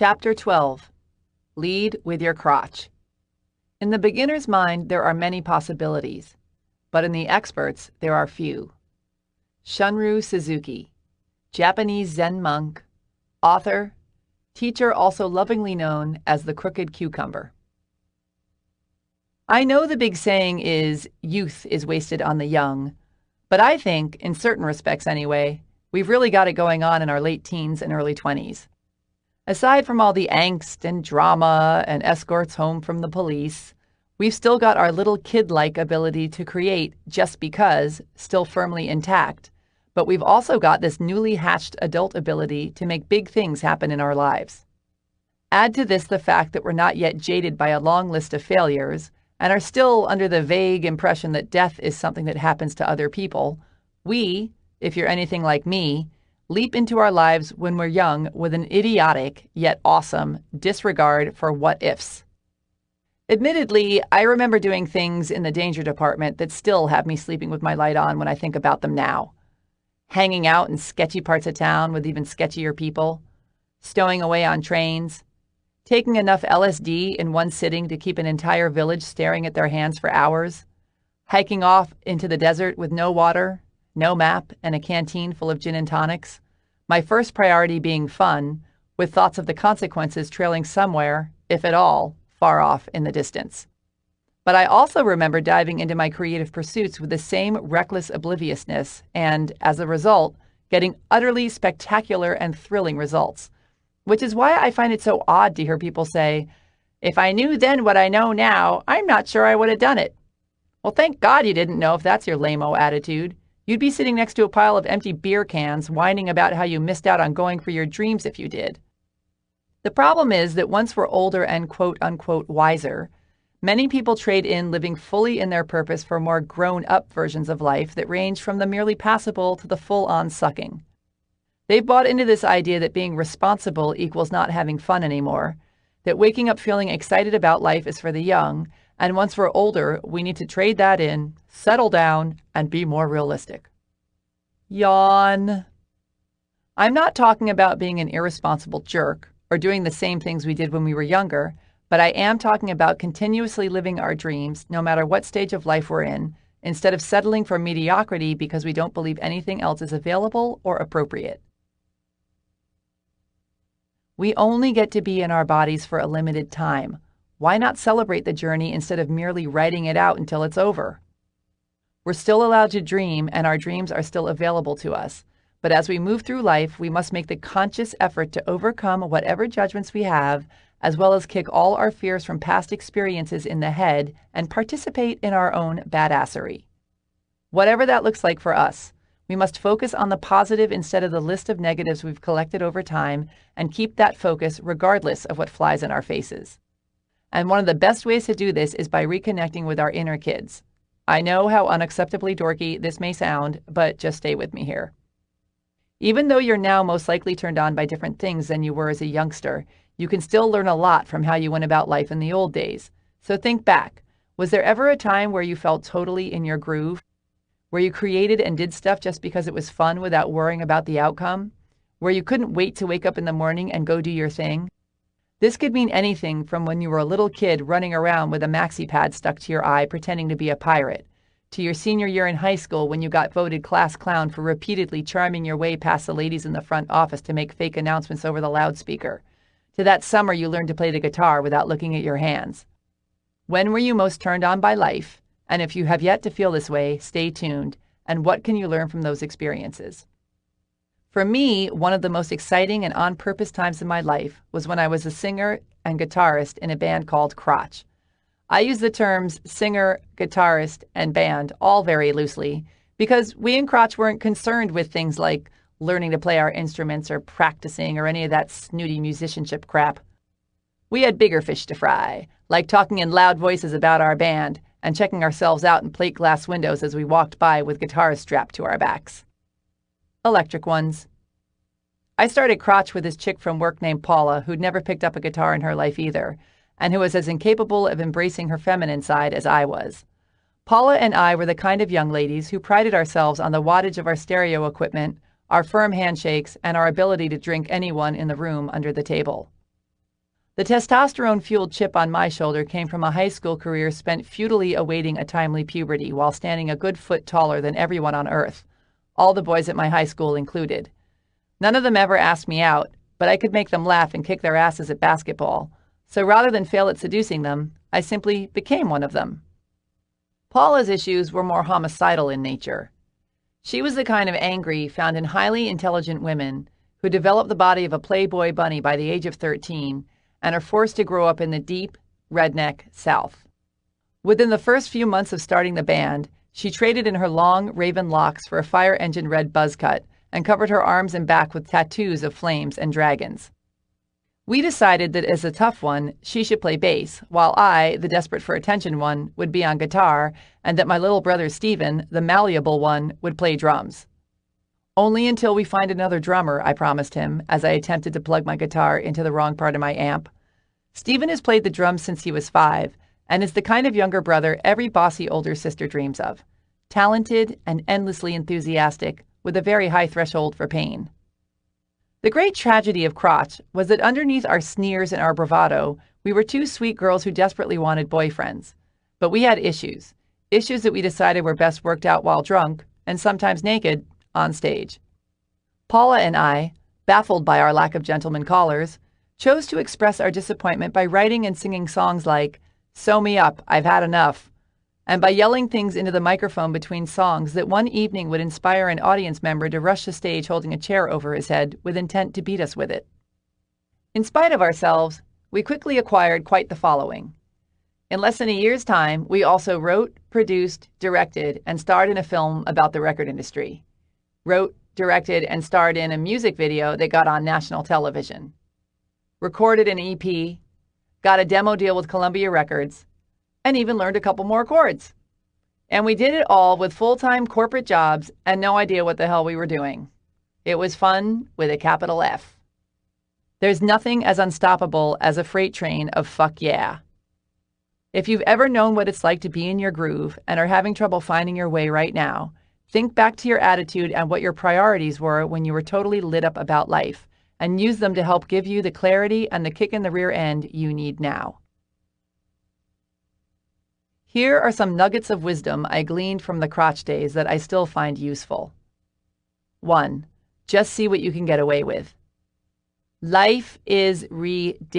Chapter 12. Lead with your crotch. In the beginner's mind, there are many possibilities, but in the expert's, there are few. Shunryu Suzuki, Japanese Zen monk, author, teacher also lovingly known as the crooked cucumber. I know the big saying is, youth is wasted on the young, but I think, in certain respects anyway, we've really got it going on in our late teens and early 20s. Aside from all the angst and drama and escorts home from the police, we've still got our little kid-like ability to create just because still firmly intact, but we've also got this newly hatched adult ability to make big things happen in our lives. Add to this the fact that we're not yet jaded by a long list of failures and are still under the vague impression that death is something that happens to other people. We, if you're anything like me, leap into our lives when we're young with an idiotic, yet awesome, disregard for what-ifs. Admittedly, I remember doing things in the danger department that still have me sleeping with my light on when I think about them now. Hanging out in sketchy parts of town with even sketchier people, stowing away on trains, taking enough LSD in one sitting to keep an entire village staring at their hands for hours, hiking off into the desert with no water, no map, and a canteen full of gin and tonics, my first priority being fun, with thoughts of the consequences trailing somewhere, if at all, far off in the distance. But I also remember diving into my creative pursuits with the same reckless obliviousness and, as a result, getting utterly spectacular and thrilling results. Which is why I find it so odd to hear people say, if I knew then what I know now, I'm not sure I would have done it. Well, thank God you didn't know if that's your lame-o attitude. You'd be sitting next to a pile of empty beer cans whining about how you missed out on going for your dreams if you did. The problem is that once we're older and quote-unquote wiser, many people trade in living fully in their purpose for more grown-up versions of life that range from the merely passable to the full-on sucking. They've bought into this idea that being responsible equals not having fun anymore, that waking up feeling excited about life is for the young, and once we're older, we need to trade that in, settle down, and be more realistic. Yawn. I'm not talking about being an irresponsible jerk or doing the same things we did when we were younger, but I am talking about continuously living our dreams, no matter what stage of life we're in, instead of settling for mediocrity because we don't believe anything else is available or appropriate. We only get to be in our bodies for a limited time. Why not celebrate the journey instead of merely writing it out until it's over? We're still allowed to dream, and our dreams are still available to us. But as we move through life, we must make the conscious effort to overcome whatever judgments we have, as well as kick all our fears from past experiences in the head and participate in our own badassery. Whatever that looks like for us, we must focus on the positive instead of the list of negatives we've collected over time and keep that focus regardless of what flies in our faces. And one of the best ways to do this is by reconnecting with our inner kids. I know how unacceptably dorky this may sound, but just stay with me here. Even though you're now most likely turned on by different things than you were as a youngster, you can still learn a lot from how you went about life in the old days. So think back. Was there ever a time where you felt totally in your groove? Where you created and did stuff just because it was fun without worrying about the outcome? Where you couldn't wait to wake up in the morning and go do your thing? This could mean anything from when you were a little kid running around with a maxi pad stuck to your eye pretending to be a pirate, to your senior year in high school when you got voted class clown for repeatedly charming your way past the ladies in the front office to make fake announcements over the loudspeaker, to that summer you learned to play the guitar without looking at your hands. When were you most turned on by life? And if you have yet to feel this way, stay tuned. And what can you learn from those experiences? For me, one of the most exciting and on-purpose times in my life was when I was a singer and guitarist in a band called Crotch. I use the terms singer, guitarist, and band all very loosely because we in Crotch weren't concerned with things like learning to play our instruments or practicing or any of that snooty musicianship crap. We had bigger fish to fry, like talking in loud voices about our band and checking ourselves out in plate glass windows as we walked by with guitars strapped to our backs. Electric ones. I started Crotch with this chick from work named Paula who'd never picked up a guitar in her life either, and who was as incapable of embracing her feminine side as I was. Paula and I were the kind of young ladies who prided ourselves on the wattage of our stereo equipment, our firm handshakes, and our ability to drink anyone in the room under the table. The testosterone-fueled chip on my shoulder came from a high school career spent futilely awaiting a timely puberty while standing a good foot taller than everyone on Earth, all the boys at my high school included. None of them ever asked me out, but I could make them laugh and kick their asses at basketball. So rather than fail at seducing them, I simply became one of them. Paula's issues were more homicidal in nature. She was the kind of angry found in highly intelligent women who develop the body of a Playboy bunny by the age of 13 and are forced to grow up in the deep, redneck South. Within the first few months of starting the band, she traded in her long, raven locks for a fire-engine red buzz cut and covered her arms and back with tattoos of flames and dragons. We decided that as a tough one, she should play bass, while I, the desperate for attention one, would be on guitar, and that my little brother Stephen, the malleable one, would play drums. Only until we find another drummer, I promised him, as I attempted to plug my guitar into the wrong part of my amp. Stephen has played the drums since he was 5, and is the kind of younger brother every bossy older sister dreams of. Talented and endlessly enthusiastic, with a very high threshold for pain. The great tragedy of Crotch was that underneath our sneers and our bravado, we were two sweet girls who desperately wanted boyfriends. But we had issues that we decided were best worked out while drunk, and sometimes naked, on stage. Paula and I, baffled by our lack of gentleman callers, chose to express our disappointment by writing and singing songs like, "Sew Me Up, I've Had Enough," and by yelling things into the microphone between songs that one evening would inspire an audience member to rush the stage holding a chair over his head with intent to beat us with it. In spite of ourselves, we quickly acquired quite the following. In less than a year's time, we also wrote, produced, directed, and starred in a film about the record industry. Wrote, directed, and starred in a music video that got on national television. Recorded an EP, got a demo deal with Columbia Records, and even learned a couple more chords. And we did it all with full-time corporate jobs and no idea what the hell we were doing. It was fun with a capital F. There's nothing as unstoppable as a freight train of fuck yeah. If you've ever known what it's like to be in your groove and are having trouble finding your way right now, think back to your attitude and what your priorities were when you were totally lit up about life, and use them to help give you the clarity and the kick in the rear end you need now. Here are some nuggets of wisdom I gleaned from the crotch days that I still find useful. 1. Just see what you can get away with. Life is ridiculous.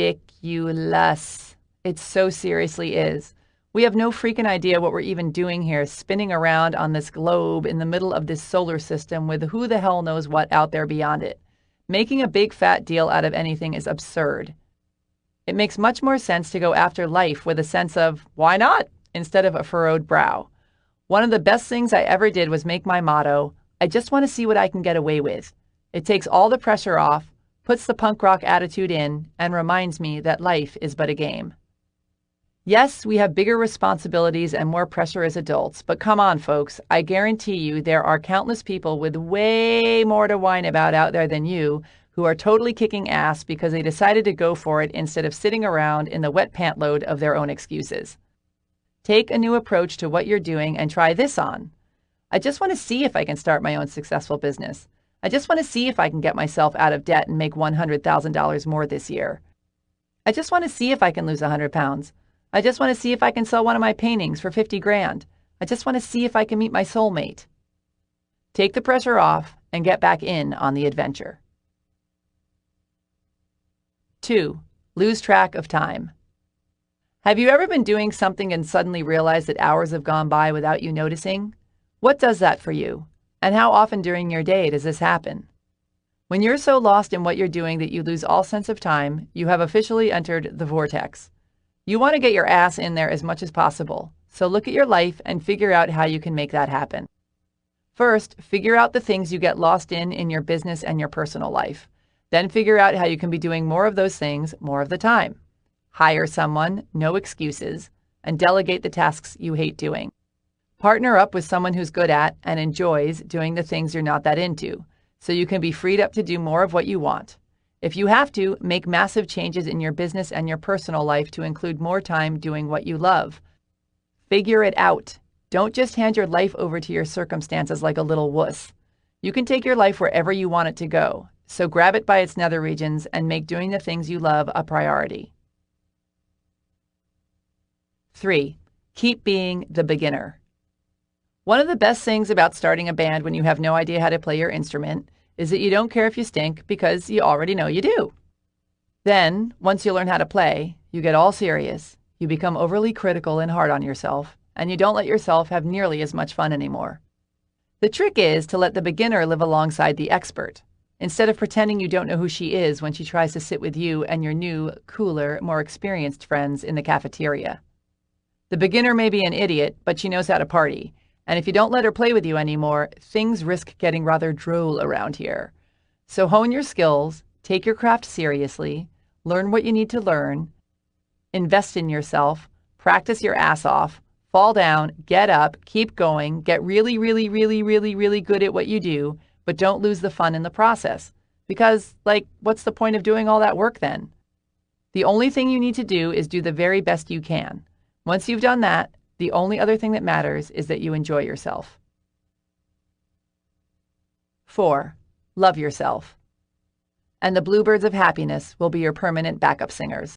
It so seriously is. We have no freaking idea what we're even doing here, spinning around on this globe in the middle of this solar system with who the hell knows what out there beyond it. Making a big fat deal out of anything is absurd. It makes much more sense to go after life with a sense of, why not, instead of a furrowed brow. One of the best things I ever did was make my motto, I just want to see what I can get away with. It takes all the pressure off, puts the punk rock attitude in, and reminds me that life is but a game. Yes, we have bigger responsibilities and more pressure as adults, but come on, folks, I guarantee you there are countless people with way more to whine about out there than you who are totally kicking ass because they decided to go for it instead of sitting around in the wet pant load of their own excuses. Take a new approach to what you're doing and try this on. I just want to see if I can start my own successful business. I just want to see if I can get myself out of debt and make $100,000 more this year. I just want to see if I can lose 100 pounds. I just want to see if I can sell one of my paintings for 50 grand. I just want to see if I can meet my soulmate. Take the pressure off and get back in on the adventure. 2. Lose track of time. Have you ever been doing something and suddenly realized that hours have gone by without you noticing? What does that for you? And how often during your day does this happen? When you're so lost in what you're doing that you lose all sense of time, you have officially entered the vortex. You want to get your ass in there as much as possible, so look at your life and figure out how you can make that happen. First, figure out the things you get lost in your business and your personal life. Then figure out how you can be doing more of those things more of the time. Hire someone, no excuses, and delegate the tasks you hate doing. Partner up with someone who's good at and enjoys doing the things you're not that into, so you can be freed up to do more of what you want. If you have to, make massive changes in your business and your personal life to include more time doing what you love. Figure it out. Don't just hand your life over to your circumstances like a little wuss. You can take your life wherever you want it to go, so grab it by its nether regions and make doing the things you love a priority. 3. Keep being the beginner. One of the best things about starting a band when you have no idea how to play your instrument is that you don't care if you stink because you already know you do. Then, once you learn how to play, you get all serious, you become overly critical and hard on yourself, and you don't let yourself have nearly as much fun anymore. The trick is to let the beginner live alongside the expert, instead of pretending you don't know who she is when she tries to sit with you and your new, cooler, more experienced friends in the cafeteria. The beginner may be an idiot, but she knows how to party, and if you don't let her play with you anymore, things risk getting rather droll around here. So hone your skills, take your craft seriously, learn what you need to learn, invest in yourself, practice your ass off, fall down, get up, keep going, get really, really, really, really, really good at what you do, but don't lose the fun in the process. Because, what's the point of doing all that work then? The only thing you need to do is do the very best you can. Once you've done that, the only other thing that matters is that you enjoy yourself. 4. Love yourself. And the bluebirds of happiness will be your permanent backup singers.